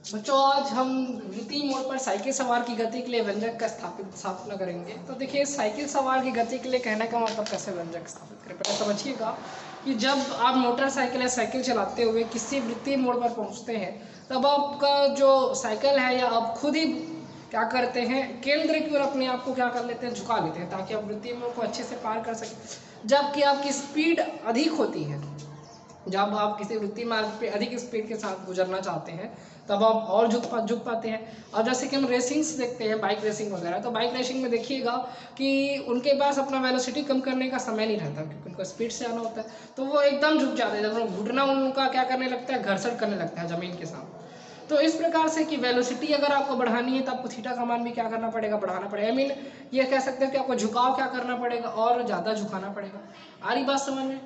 बच्चों आज हम वृत्तीय मोड पर साइकिल सवार की गति के लिए व्यंजक का स्थापना करेंगे। तो देखिए साइकिल सवार की गति के लिए कहने का मतलब कैसे व्यंजक स्थापित करें। पहले समझिएगा कि जब आप मोटरसाइकिल या साइकिल चलाते हुए किसी वृत्तीय मोड़ पर पहुंचते हैं तब आपका जो साइकिल है या आप खुद ही क्या करते हैं केंद्र की ओर अपने आप को क्या कर लेते हैं, झुका लेते हैं ताकि आप वृत्तीय मोड़ को अच्छे से पार कर सकें। जबकि आपकी स्पीड अधिक होती है, जब आप किसी वृत्तीय मार्ग पे अधिक स्पीड के साथ गुजरना चाहते हैं तब आप और झुक पाते हैं। और जैसे कि हम रेसिंग्स देखते हैं, बाइक रेसिंग वगैरह, तो बाइक रेसिंग में देखिएगा कि उनके पास अपना वेलोसिटी कम करने का समय नहीं रहता क्योंकि उनको स्पीड से आना होता है, तो वो एकदम झुक जाते हैं। जब घुटना उनका क्या करने लगता है, घर्षण करने लगता है ज़मीन के साथ। तो इस प्रकार से कि वेलोसिटी अगर आपको बढ़ानी है तो आपको थीटा का मान भी क्या करना पड़ेगा, बढ़ाना पड़ेगा। आई मीन ये कह सकते हैं कि आपको झुकाव क्या करना पड़ेगा और ज़्यादा झुकाना पड़ेगा। आ रही बात समझ में?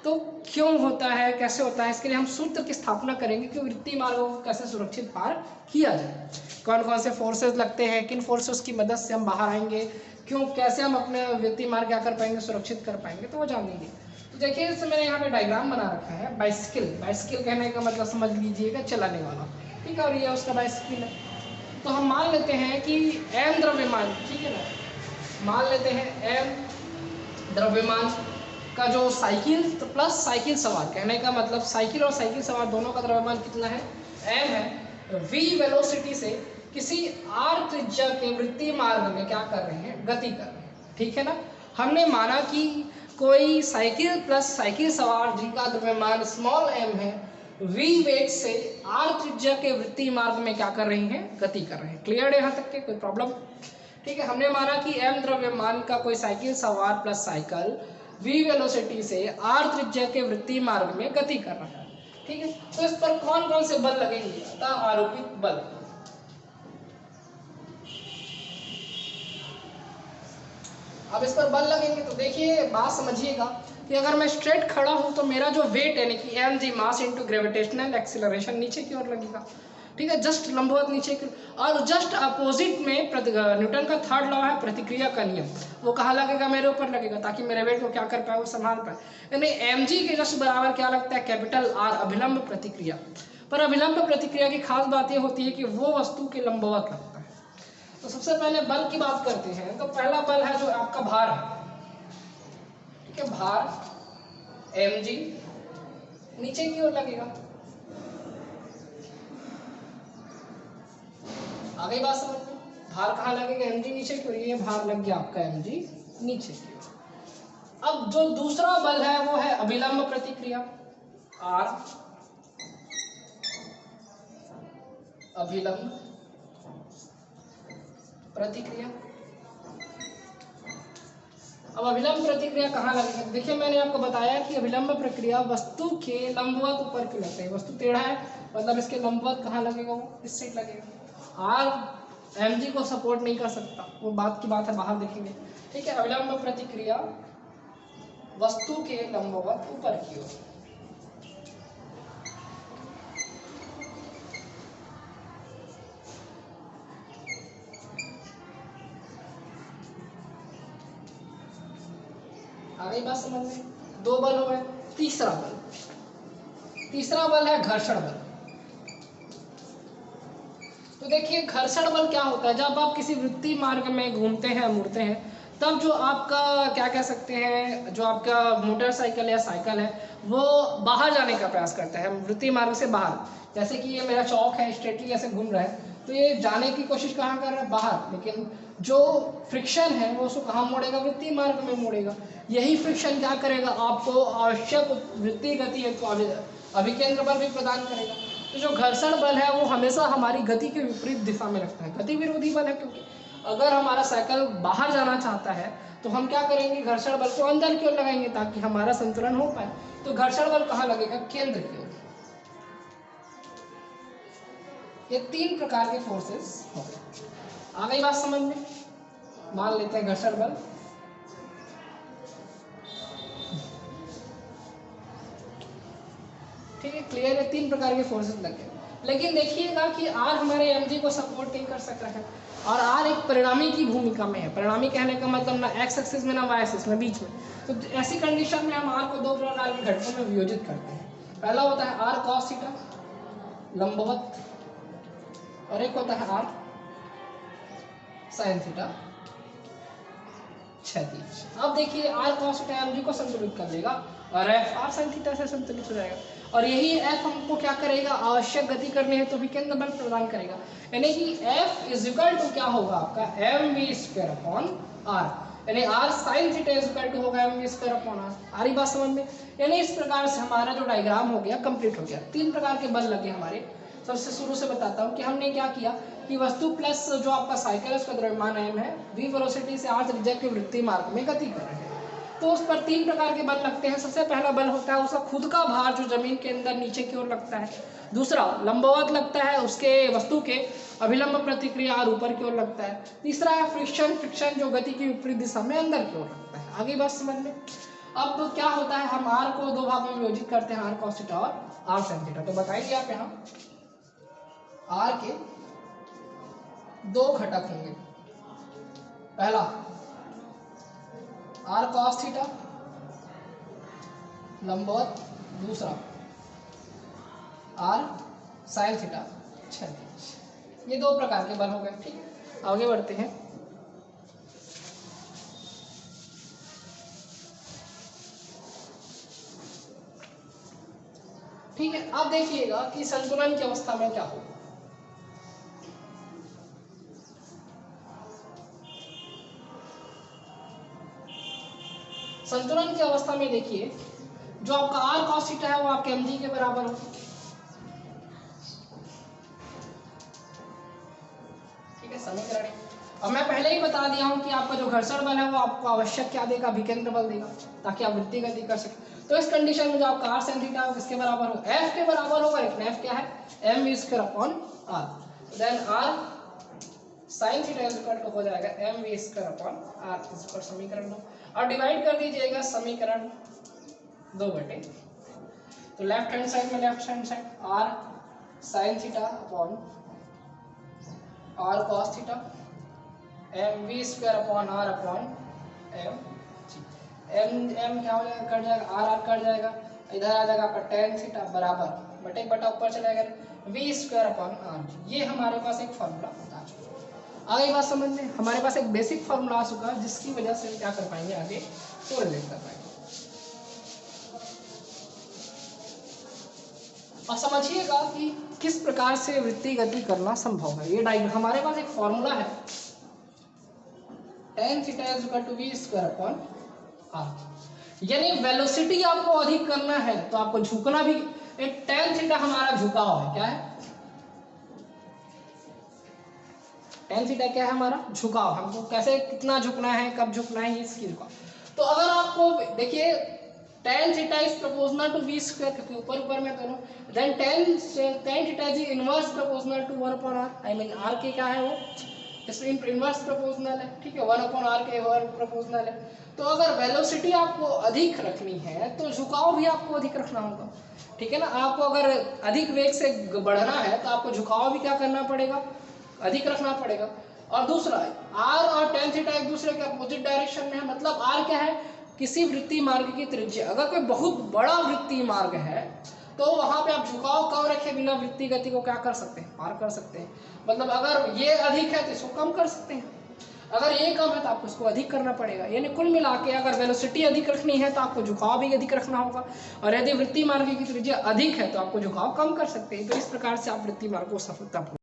तो क्यों होता है, कैसे होता है, इसके लिए हम सूत्र की स्थापना करेंगे कि वृत्तीय मार्गों को कैसे सुरक्षित पार किया जाए, कौन कौन से फोर्सेस लगते हैं, किन फोर्सेस की मदद से हम बाहर आएंगे, क्यों, कैसे हम अपने वृत्तीय मार्ग क्या कर पाएंगे, सुरक्षित कर पाएंगे, तो वो जानेंगे। तो देखिए जैसे मैंने यहाँ पे डायग्राम बना रखा है बाइसिकल। बाइसिकल कहने का मतलब समझ लीजिएगा चलाने वाला, ठीक है, और ये उसका बाइसिकल है। तो हम मान लेते हैं कि एम द्रव्यमान, ठीक है ना, मान लेते हैं एम द्रव्यमान का जो साइकिल प्लस साइकिल सवार, कहने का मतलब साइकिल और साइकिल सवार दोनों का द्रव्यमान कितना है, एम है। वी वेलोसिटी से किसी आर त्रिज्या के वृत्तीय मार्ग में क्या कर रहे हैं, गति कर रहे हैं, ठीक है ना। हमने माना कि कोई साइकिल प्लस साइकिल सवार जिनका द्रव्यमान स्मॉल एम है वी वेग से आर त्रिज्या के वृत्तीय मार्ग में क्या कर रही हैं, गति कर रहे हैं। क्लियर है यहाँ तक के, कोई प्रॉब्लम? ठीक है, हमने माना कि एम द्रव्यमान का कोई साइकिल सवार प्लस साइकिल वी वेलोसिटी से आर त्रिज्या के वृत्तीय मार्ग में गति कर रहा है, ठीक है। तो इस पर कौन कौन से बल लगेंगे, अतः आरोपित बल। अब इस पर बल लगेंगे तो देखिए बात समझिएगा कि अगर मैं स्ट्रेट खड़ा हूं तो मेरा जो वेट यानी कि m g mass into gravitational acceleration नीचे की ओर लगेगा, ठीक है, जस्ट लंबवत नीचे की। और जस्ट अपोजिट में न्यूटन का थर्ड लॉ है प्रतिक्रिया का नियम, वो कहाँ लगेगा, मेरे ऊपर लगेगा ताकि मेरे वेट को क्या कर पाए, वो संभाल पाए। यानी एम जी के जस्ट बराबर क्या लगता है, कैपिटल आर, अभिलंब प्रतिक्रिया। पर अभिलंब प्रतिक्रिया की खास बात ये होती है कि वो वस्तु के लंबवत लगता है। तो सबसे पहले बल की बात करते हैं। तो पहला बल है जो आपका भार है, ठीक है, भार एम जी नीचे की ओर लगेगा। आगे बात समझ में, भार कहाँ लगेगा, एम जी नीचे की ओर, ये भार लग गया आपका एम जी नीचे की ओर। अब जो दूसरा बल है वो है अभिलंब प्रतिक्रिया, आर, अभिलंब प्रतिक्रिया। अब अभिलंब प्रतिक्रिया कहाँ लगेगी, देखिए मैंने आपको बताया कि अभिलंब प्रक्रिया वस्तु के लंबवत ऊपर की लगता है। वस्तु टेढ़ा है मतलब इसके लंबवत कहाँ लगेगा, वो इस साइड लगेगा। आर एम जी को सपोर्ट नहीं कर सकता, वो बात की बात है, बाहर देखेंगे, ठीक है। अभिलंब प्रतिक्रिया वस्तु के लंबवत ऊपर की ओर। आगे बात समझ में, दो बल हो गए। तीसरा बल है घर्षण बल। तो देखिए घर्षण बल क्या होता है, जब आप किसी वृत्तीय मार्ग में घूमते हैं, मुड़ते हैं, तब जो आपका क्या कह सकते हैं, जो आपका मोटरसाइकिल या साइकिल है वो बाहर जाने का प्रयास करता है, वृत्तीय मार्ग से बाहर। जैसे कि ये मेरा चौक है, स्ट्रेटली ऐसे घूम रहा है, तो ये जाने की कोशिश कहाँ कर रहा है, बाहर। लेकिन जो फ्रिक्शन है वो उसको कहाँ मोड़ेगा, वृत्तीय मार्ग में मोड़ेगा। यही फ्रिक्शन क्या करेगा, आपको आवश्यक वृत्तीय गति को अभिकेंद्र बल भी प्रदान करेगा। तो जो घर्षण बल है वो हमेशा हमारी गति के विपरीत दिशा में लगता है, गति विरोधी बल है। क्योंकि अगर हमारा साइकिल बाहर जाना चाहता है तो हम क्या करेंगे, घर्षण बल को अंदर की ओर लगाएंगे ताकि हमारा संतुलन हो पाए। तो घर्षण बल कहाँ लगेगा, केंद्र की ओर। ये तीन प्रकार के फोर्सेस हो गए। आ गई बात समझ में, मान लेते हैं घर्षण बल, ठीक है, क्लियर है, तीन प्रकार के फोर्सेस लगे। लेकिन देखिएगा कि आर हमारे एम जी को सपोर्ट नहीं कर सक रहा है, और आर एक परिणामी की भूमिका में है। परिणामी कहने का मतलब ना एक्स एक्सिस में ना वाई एक्सिस में, बीच में। तो ऐसी कंडीशन में हम आर को दो प्रकार के घटकों में वियोजित करते हैं। पहला होता है आर कॉस थीटा, लंबवत, और एक होता है आर साइन थीटा क्षैतिज। अब देखिए r cos theta m g को संतुलित कर देगा और एफ आर साइन थीटा से संतुलित हो जाएगा, और यही एफ हमको क्या करेगा, आवश्यक गति करने है तो विकेंद्र बल प्रदान करेगा। यानी कि एफ इज इक्वल टू क्या होगा आपका M V square upon R, यानी R sine theta is equal to होगा M V square upon R. आ रही बात समझ में? यानी इस प्रकार से हमारा जो डायग्राम हो गया कंप्लीट हो गया। 3 प्रकार के बल लगे हमारे। सबसे शुरू से बताता हूँ कि हमने क्या किया कि वस्तु प्लस जो आपका साइकिल है उसका द्रव्यमान एम है, v वेलोसिटी से r त्रिज्या के वृत्तीय मार्ग में गति कर रहे हैं, तो उस पर 3 प्रकार के बल लगते हैं। सबसे पहला बल होता है उसका खुद का भार जो जमीन के अंदर नीचे की ओर लगता है। दूसरा लंबवत लगता है उसके वस्तु के अभिलंब प्रतिक्रिया और ऊपर की ओर लगता है। तीसरा है फ्रिक्शन जो गति की विपरीत दिशा में अंदर की ओर लगता है। आगे बात समझ में। अब क्या होता है, हम r को 2 भागों में विभाजित करते हैं, r cos थीटा और r sin थीटा। तो बताइए आप यहाँ r के 2 घटक होंगे। पहला r cos थीटा लंबवत, दूसरा r sin थीटा क्षैतिज। ये 2 प्रकार के बल हो गए। ठीक है, आगे बढ़ते हैं। ठीक है, अब देखिएगा कि संतुलन की अवस्था में क्या होगा। संतुलन की अवस्था में देखिए जो आपका r cos थीटा है वो आपके mg के बराबर हो। ठीक है, समीकरण। अब मैं पहले ही बता दिया हूं कि आपका जो घर्षण बल है वो आपको आवश्यक क्या देगा, विकेंद्र बल देगा, ताकि आप वृत्तीय गति कर सकें। तो इस कंडीशन में जो आपका r sin थीटा किसके बराबर हो, f के बराबर होगा। लेकिन f क्या है, m square upon r। Then r sin theta equal to हो जाएगा m स्क्वायर अपॉन r इसका समीकरण 2। और डिवाइड कर दीजिएगा समीकरण 2 बटे, तो लेफ्ट हैंड साइड में left hand side r sin theta upon r cos theta m v square upon r upon m m क्या हो जाएगा, कट जाएगा, r कट जाएगा, इधर आ जाएगा आपका tan थीटा बराबर बटे बटा ऊपर चला जाएगा v स्क्वायर अपॉन r। ये हमारे पास एक फॉर्मूला बता चुका। आगे बात समझ में, हमारे पास एक बेसिक फॉर्मूला आ चुका जिसकी वजह से क्या कर पाएंगे, आगे कोरिलेट कर पाएंगे। और समझिएगा कि किस प्रकार से वृत्तीय गति करना संभव है। ये डायग्राम हमारे पास एक फॉर्मूला है, tan theta is equal to v square upon r। यानी वेलोसिटी आपको अधिक करना है तो आपको झुकना भी, एक tan थीटा हमारा झुकाव है, क्या है tan थीटा, क्या है हमारा झुकाव। हमको कैसे कितना झुकना है, कब झुकना है, इसकी झुकाव। तो अगर आपको देखिए tan theta is proportional to v square, क्योंकि ऊपर ऊपर में दोनों, then tan theta is inverse proportional to 1 upon r। I mean r के क्या है वो इसमें इनवर्स प्रोपोर्शनल है। ठीक है, 1 अपॉन r के प्रोपोर्शनल है। तो अगर वेलोसिटी आपको अधिक रखनी है तो झुकाव भी आपको अधिक रखना होगा। ठीक है ना, आपको अगर अधिक वेग से बढ़ना है तो आपको झुकाव भी क्या करना पड़ेगा, अधिक रखना पड़ेगा। और दूसरा r और tan थीटा एक दूसरे के अपोजिट डायरेक्शन में है। मतलब r क्या है, किसी वृत्तीय मार्ग की त्रिज्या, अगर कोई बहुत बड़ा वृत्तीय मार्ग है तो वहां पे आप झुकाव कम रखे बिना वृत्तीय गति को क्या कर सकते हैं, पार कर सकते हैं। मतलब अगर ये अधिक है तो इसको कम कर सकते हैं, अगर ये कम है तो आपको इसको अधिक करना पड़ेगा। यानी कुल मिला के अगर वेलोसिटी अधिक रखनी है तो आपको झुकाव भी अधिक रखना होगा, और यदि वृत्तीय मार्ग की त्रिज्या अधिक है तो आपको झुकाव कम कर सकते हैं। तो इस प्रकार से आप वृत्तीय मार्ग को सफलतापूर्वक